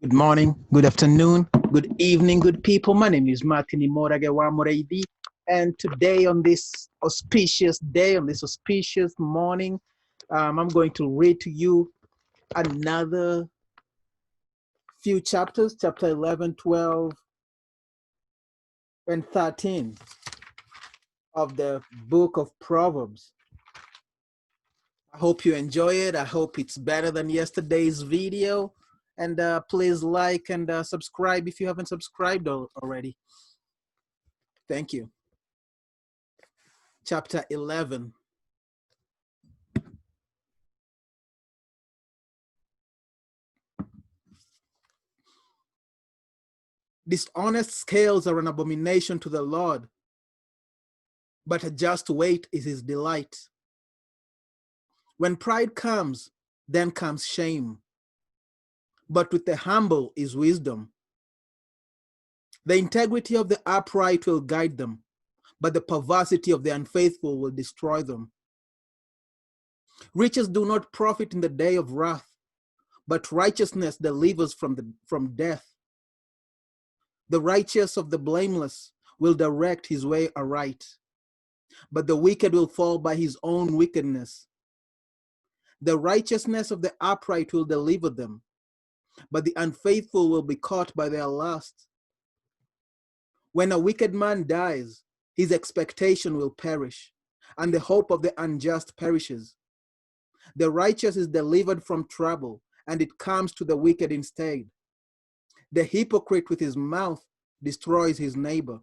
Good morning, good afternoon, good evening, good people. My name is Martin Imoragewa Moreidi, and today on this auspicious day, on this auspicious morning, I'm going to read to you another few chapters, chapter 11, 12, and 13 of the book of Proverbs. I hope you enjoy it. I hope it's better than yesterday's video. And please like and subscribe if you haven't subscribed already. Thank you. Chapter 11. Dishonest scales are an abomination to the Lord, but a just weight is his delight. When pride comes, then comes shame, but with the humble is wisdom. The integrity of the upright will guide them, but the perversity of the unfaithful will destroy them. Riches do not profit in the day of wrath, but righteousness delivers from death. The righteous of the blameless will direct his way aright, but the wicked will fall by his own wickedness. The righteousness of the upright will deliver them, but the unfaithful will be caught by their lust. When a wicked man dies, his expectation will perish, and the hope of the unjust perishes. The righteous is delivered from trouble, and it comes to the wicked instead. The hypocrite with his mouth destroys his neighbor,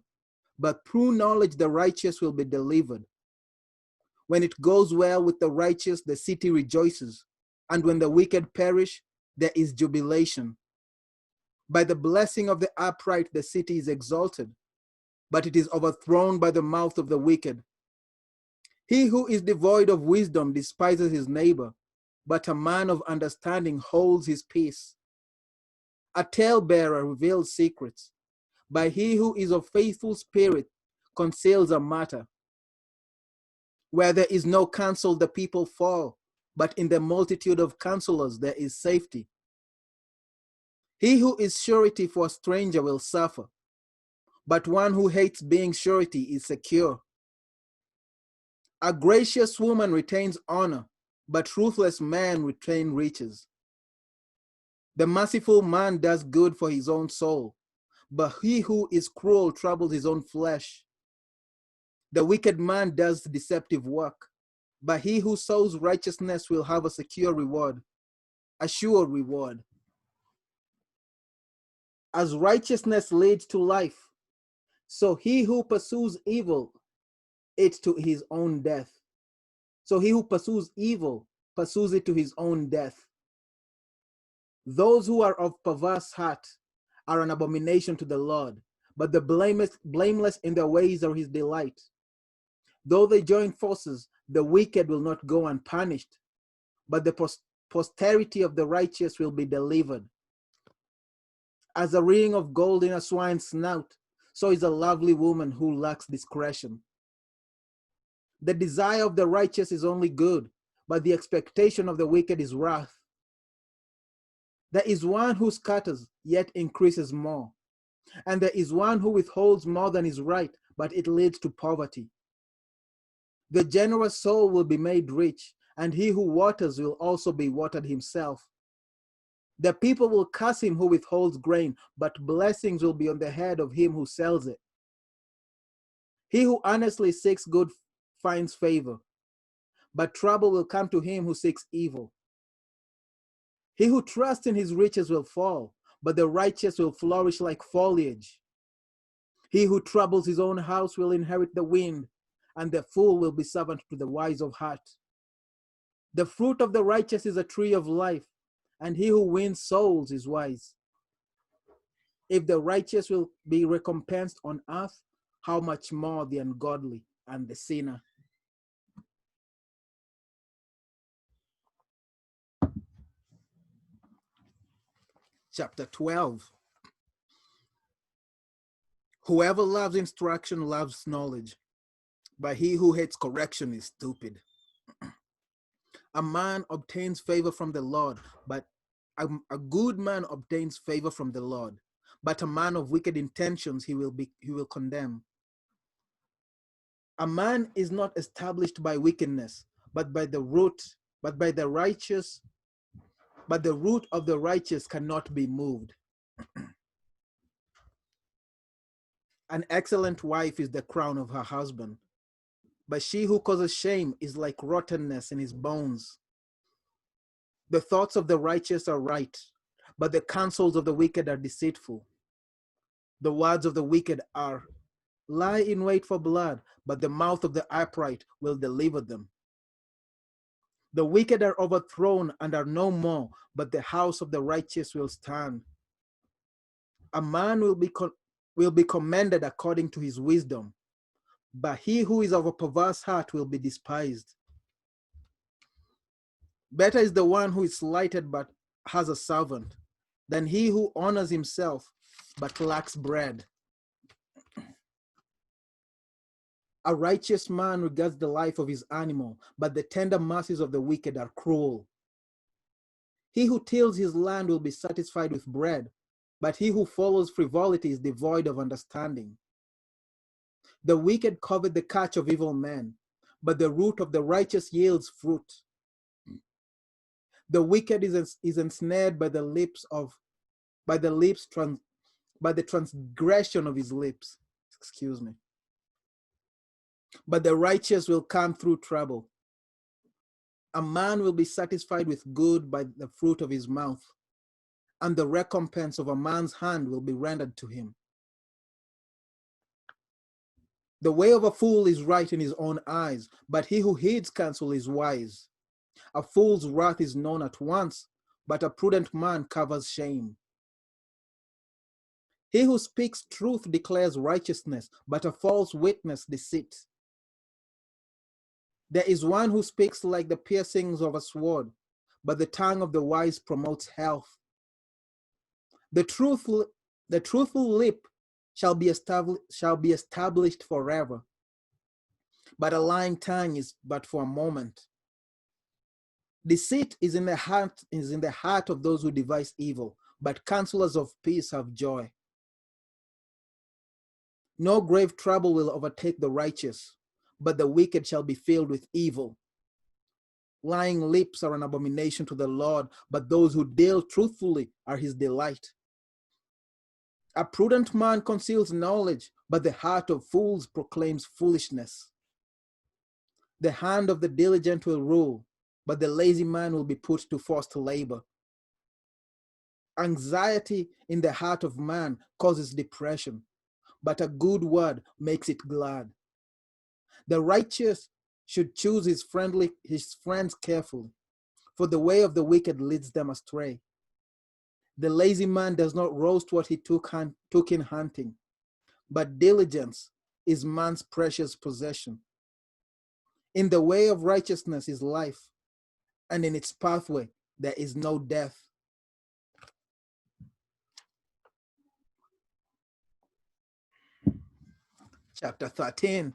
but through knowledge the righteous will be delivered. When it goes well with the righteous, the city rejoices, and when the wicked perish, there is jubilation. By the blessing of the upright, the city is exalted, but it is overthrown by the mouth of the wicked. He who is devoid of wisdom despises his neighbor, but a man of understanding holds his peace. A talebearer reveals secrets, but he who is of faithful spirit conceals a matter. Where there is no counsel, the people fall, but in the multitude of counselors there is safety. He who is surety for a stranger will suffer, but one who hates being surety is secure. A gracious woman retains honor, but ruthless men retain riches. The merciful man does good for his own soul, but he who is cruel troubles his own flesh. The wicked man does deceptive work, but he who sows righteousness will have a secure reward, a sure reward. As righteousness leads to life, so he who pursues evil, it to his own death. So he who pursues evil pursues it to his own death. Those who are of perverse heart are an abomination to the Lord, but the blameless in their ways are his delight. Though they join forces, the wicked will not go unpunished, but the posterity of the righteous will be delivered. As a ring of gold in a swine's snout, so is a lovely woman who lacks discretion. The desire of the righteous is only good, but the expectation of the wicked is wrath. There is one who scatters, yet increases more, and there is one who withholds more than is right, but it leads to poverty. The generous soul will be made rich, and he who waters will also be watered himself. The people will curse him who withholds grain, but blessings will be on the head of him who sells it. He who earnestly seeks good finds favor, but trouble will come to him who seeks evil. He who trusts in his riches will fall, but the righteous will flourish like foliage. He who troubles his own house will inherit the wind, and the fool will be servant to the wise of heart. The fruit of the righteous is a tree of life, and he who wins souls is wise. If the righteous will be recompensed on earth, how much more the ungodly and the sinner? Chapter 12. Whoever loves instruction loves knowledge, but he who hates correction is stupid. A man obtains favor from the Lord, but A good man obtains favor from the Lord, but a man of wicked intentions he will condemn. A man is not established by wickedness, but by the root, but by the righteous, but the root of the righteous cannot be moved. An excellent wife is the crown of her husband, but she who causes shame is like rottenness in his bones. The thoughts of the righteous are right, but the counsels of the wicked are deceitful. The words of the wicked lie in wait for blood, but the mouth of the upright will deliver them. The wicked are overthrown and are no more, but the house of the righteous will stand. A man will be commended according to his wisdom, but he who is of a perverse heart will be despised. Better is the one who is slighted but has a servant than he who honors himself but lacks bread. A righteous man regards the life of his animal, but the tender mercies of the wicked are cruel. He who tills his land will be satisfied with bread, but he who follows frivolity is devoid of understanding. The wicked covet the catch of evil men, but the root of the righteous yields fruit. The wicked is ensnared by the transgression of his lips. Excuse me. But the righteous will come through trouble. A man will be satisfied with good by the fruit of his mouth, and the recompense of a man's hand will be rendered to him. The way of a fool is right in his own eyes, but he who heeds counsel is wise. A fool's wrath is known at once, but a prudent man covers shame. He who speaks truth declares righteousness, but a false witness deceit. There is one who speaks like the piercings of a sword, but the tongue of the wise promotes health. The truthful lip shall be established forever, but a lying tongue is but for a moment. Deceit is in the heart of those who devise evil, but counselors of peace have joy. No grave trouble will overtake the righteous, but the wicked shall be filled with evil. Lying lips are an abomination to the Lord, but those who deal truthfully are his delight. A prudent man conceals knowledge, but the heart of fools proclaims foolishness. The hand of the diligent will rule, but the lazy man will be put to forced labor. Anxiety in the heart of man causes depression, but a good word makes it glad. The righteous should choose his friends carefully, for the way of the wicked leads them astray. The lazy man does not roast what he took in hunting, but diligence is man's precious possession. In the way of righteousness is life, and in its pathway there is no death. Chapter 13.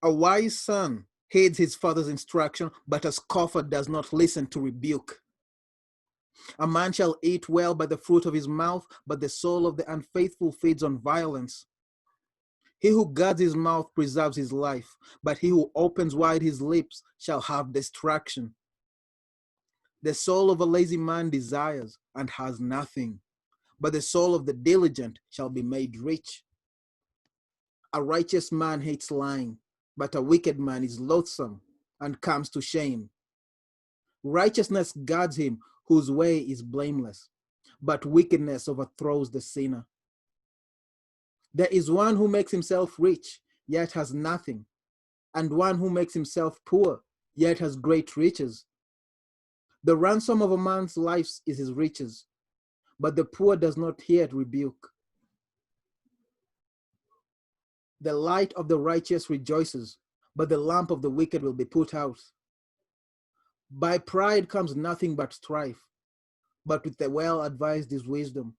A wise son heeds his father's instruction, but a scoffer does not listen to rebuke. A man shall eat well by the fruit of his mouth, but the soul of the unfaithful feeds on violence. He who guards his mouth preserves his life, but he who opens wide his lips shall have destruction. The soul of a lazy man desires and has nothing, but the soul of the diligent shall be made rich. A righteous man hates lying, but a wicked man is loathsome and comes to shame. Righteousness guards him whose way is blameless, but wickedness overthrows the sinner. There is one who makes himself rich, yet has nothing, and one who makes himself poor, yet has great riches. The ransom of a man's life is his riches, but the poor does not hear rebuke. The light of the righteous rejoices, but the lamp of the wicked will be put out. By pride comes nothing but strife, but with the well-advised is wisdom.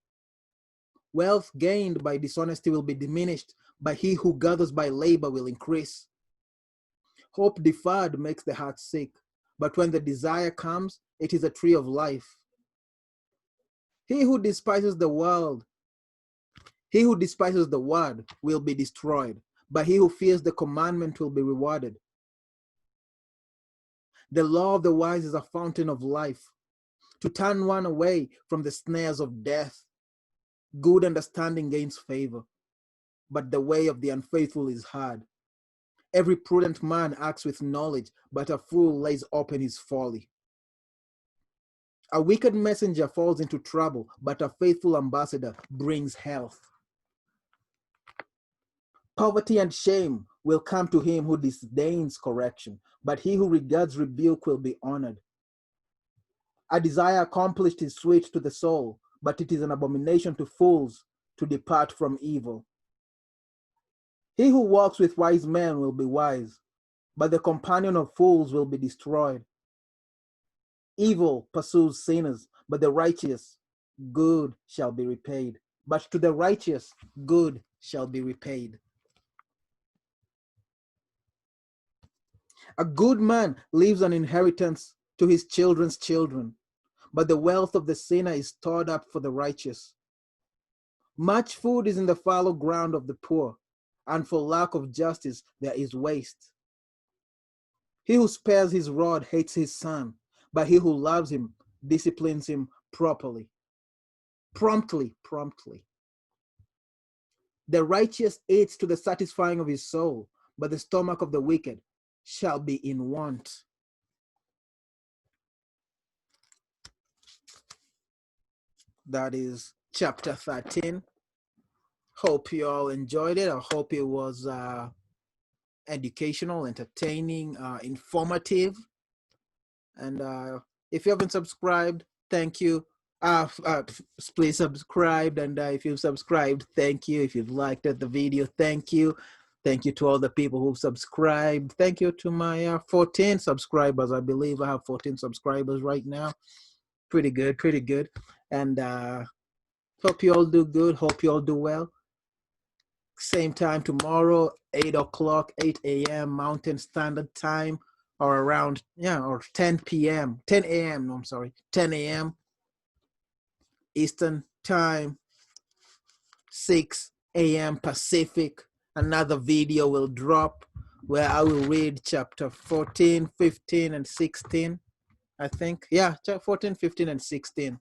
Wealth gained by dishonesty will be diminished, but he who gathers by labor will increase. Hope deferred makes the heart sick, but when the desire comes, it is a tree of life. He who despises the world, he who despises the word will be destroyed, but he who fears the commandment will be rewarded. The law of the wise is a fountain of life, to turn one away from the snares of death. Good understanding gains favor, but the way of the unfaithful is hard. Every prudent man acts with knowledge, but a fool lays open his folly. A wicked messenger falls into trouble, but a faithful ambassador brings health. Poverty and shame will come to him who disdains correction, but he who regards rebuke will be honored. A desire accomplished is sweet to the soul, but it is an abomination to fools to depart from evil. He who walks with wise men will be wise, but the companion of fools will be destroyed. Evil pursues sinners, but the righteous good shall be repaid. But to the righteous good shall be repaid. A good man leaves an inheritance to his children's children, but the wealth of the sinner is stored up for the righteous. Much food is in the fallow ground of the poor, and for lack of justice there is waste. He who spares his rod hates his son, but he who loves him disciplines him promptly. The righteous eats to the satisfying of his soul, but the stomach of the wicked shall be in want. That is chapter 13. Hope you all enjoyed it. I hope it was educational, entertaining, informative. And if you haven't subscribed, thank you. Please subscribe. And if you've subscribed, thank you. If you've liked the video, thank you. Thank you to all the people who subscribed. Thank you to my 14 subscribers. I believe I have 14 subscribers right now. Pretty good. And hope you all do good. Hope you all do well. Same time tomorrow, 8 o'clock, 8 a.m. Mountain Standard Time, or around, or 10 p.m. 10 a.m. No, I'm sorry, 10 a.m. Eastern Time, 6 a.m. Pacific. Another video will drop where I will read chapter 14, 15, and 16. I think, chapter 14, 15, and 16.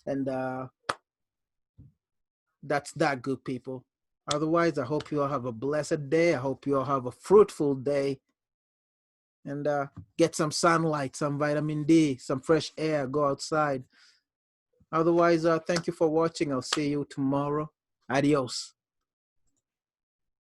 And that's that, good people. Otherwise, I hope you all have a blessed day. I hope you all have a fruitful day. And get some sunlight, some vitamin D, some fresh air, go outside. Otherwise, thank you for watching. I'll see you tomorrow. Adios.